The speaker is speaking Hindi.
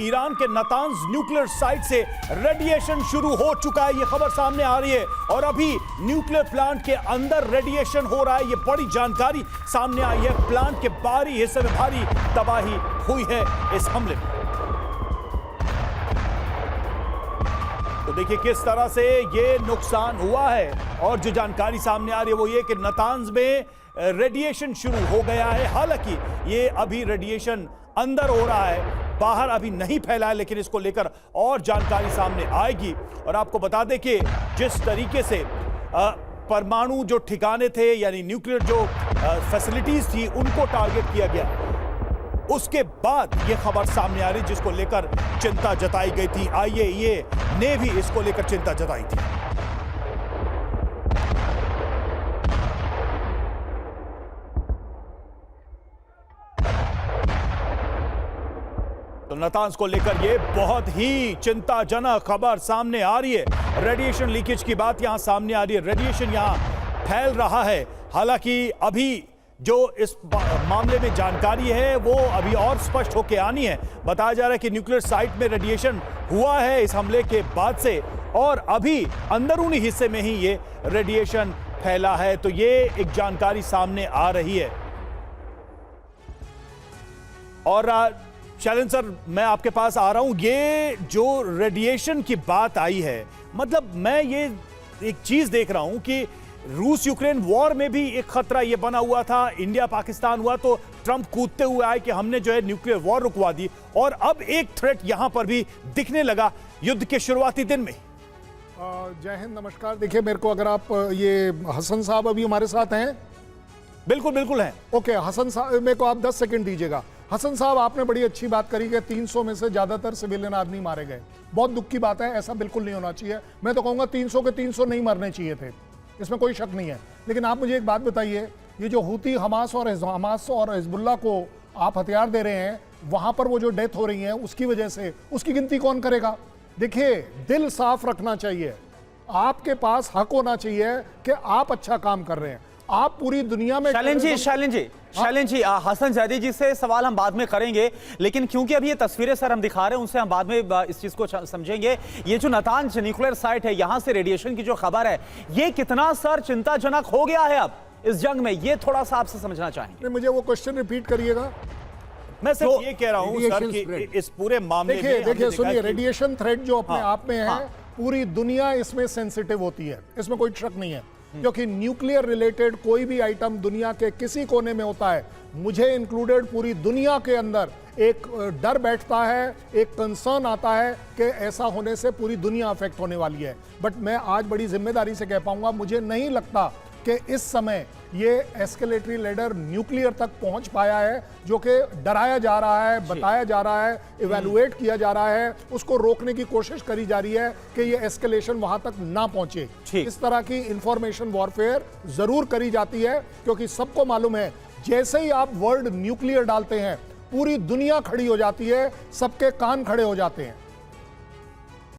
ईरान के नातांज न्यूक्लियर साइट से रेडिएशन शुरू हो चुका है। ये खबर सामने आ रही है और अभी न्यूक्लियर प्लांट के अंदर रेडिएशन हो रहा है। ये बड़ी जानकारी सामने आई है। प्लांट के बाहरी हिस्से में भारी तबाही हुई है इस हमले में। तो देखिए किस तरह से ये नुकसान हुआ है और जो जानकारी सामने आ रही है वो ये कि नातांज में रेडिएशन शुरू हो गया है। हालांकि ये अभी रेडिएशन अंदर हो रहा है, बाहर अभी नहीं फैला है, लेकिन इसको लेकर और जानकारी सामने आएगी। और आपको बता दें कि जिस तरीके से परमाणु जो ठिकाने थे यानी न्यूक्लियर जो फैसिलिटीज थी उनको टारगेट किया गया, उसके बाद यह खबर सामने आ रही जिसको लेकर चिंता जताई गई थी। आईएईए ने भी इसको लेकर चिंता जताई थी। तो नातांज को लेकर यह बहुत ही चिंताजनक खबर सामने आ रही है। रेडिएशन लीकेज की बात यहां सामने आ रही है। रेडिएशन यहां फैल रहा है। हालांकि अभी जो इस मामले में जानकारी है वो अभी और स्पष्ट होकर आनी है। बताया जा रहा है कि न्यूक्लियर साइट में रेडिएशन हुआ है इस हमले के बाद से, और अभी अंदरूनी हिस्से में ही ये रेडिएशन फैला है। तो ये एक जानकारी सामने आ रही है। और शैलेंद्र सर, मैं आपके पास आ रहा हूं। ये जो रेडिएशन की बात आई है, मतलब मैं ये एक चीज देख रहा हूं कि रूस यूक्रेन वॉर में भी एक खतरा ये बना हुआ था। इंडिया पाकिस्तान हुआ तो ट्रंप कूदते हुए आए कि हमने जो है न्यूक्लियर वॉर रुकवा दी, और अब एक थ्रेट यहां पर भी दिखने लगा युद्ध के शुरुआती दिन में। जय हिंद, नमस्कार। देखिए, मेरे को अगर आप ये हसन साहब अभी हमारे साथ हैं? बिल्कुल बिल्कुल हैं। ओके, हसन साहब मेरे को आप 10 सेकंड दीजिएगा। हसन साहब, आपने बड़ी अच्छी बात करी कि 300 में से ज्यादातर सिविलियन आदमी मारे गए। बहुत दुख की बात है, ऐसा बिल्कुल नहीं होना चाहिए। मैं तो कहूंगा 300 के 300 नहीं मरने चाहिए थे, इसमें कोई शक नहीं है। लेकिन आप मुझे एक बात बताइए, ये जो हूती हमास और हिजबुल्लाह को आप हथियार दे रहे हैं, वहां पर वो जो डेथ हो रही है उसकी वजह से, उसकी गिनती कौन करेगा? देखिए, दिल साफ रखना चाहिए। आपके पास हक होना चाहिए कि आप अच्छा काम कर रहे हैं। आप पूरी दुनिया में शैलेंद्र जी, हसन जैदी जी से सवाल हम बाद में करेंगे, लेकिन क्योंकि अभी ये तस्वीरें सर हम दिखा रहे हैं उनसे हम बाद में इस चीज को समझेंगे। ये जो नातांज न्यूक्लियर साइट है, यहां से रेडिएशन की जो खबर है, ये कितना सर चिंताजनक हो गया है अब इस जंग में, ये थोड़ा सा आपसे समझना चाहेंगे। मुझे वो क्वेश्चन रिपीट करिएगा। मैं सिर्फ ये कह रहा हूं सर कि इस पूरे मामले में देखिए सुनिए, रेडिएशन थ्रेट जो अपने आप में है, पूरी दुनिया इसमें सेंसिटिव होती है, इसमें कोई शक नहीं है। क्योंकि न्यूक्लियर रिलेटेड कोई भी आइटम दुनिया के किसी कोने में होता है, मुझे इंक्लूडेड पूरी दुनिया के अंदर एक डर बैठता है, एक कंसर्न आता है कि ऐसा होने से पूरी दुनिया अफेक्ट होने वाली है। बट मैं आज बड़ी जिम्मेदारी से कह पाऊंगा, मुझे नहीं लगता कि इस समय ये एस्केलेटरी लेडर न्यूक्लियर तक पहुंच पाया है, जो कि डराया जा रहा है, बताया जा रहा है, इवैल्यूएट किया जा रहा है, उसको रोकने की कोशिश करी जा रही है कि ये एस्केलेशन वहां तक ना पहुंचे। इस तरह की इंफॉर्मेशन वॉरफेयर जरूर करी जाती है, क्योंकि सबको मालूम है जैसे ही आप वर्ड न्यूक्लियर डालते हैं पूरी दुनिया खड़ी हो जाती है, सबके कान खड़े हो जाते हैं।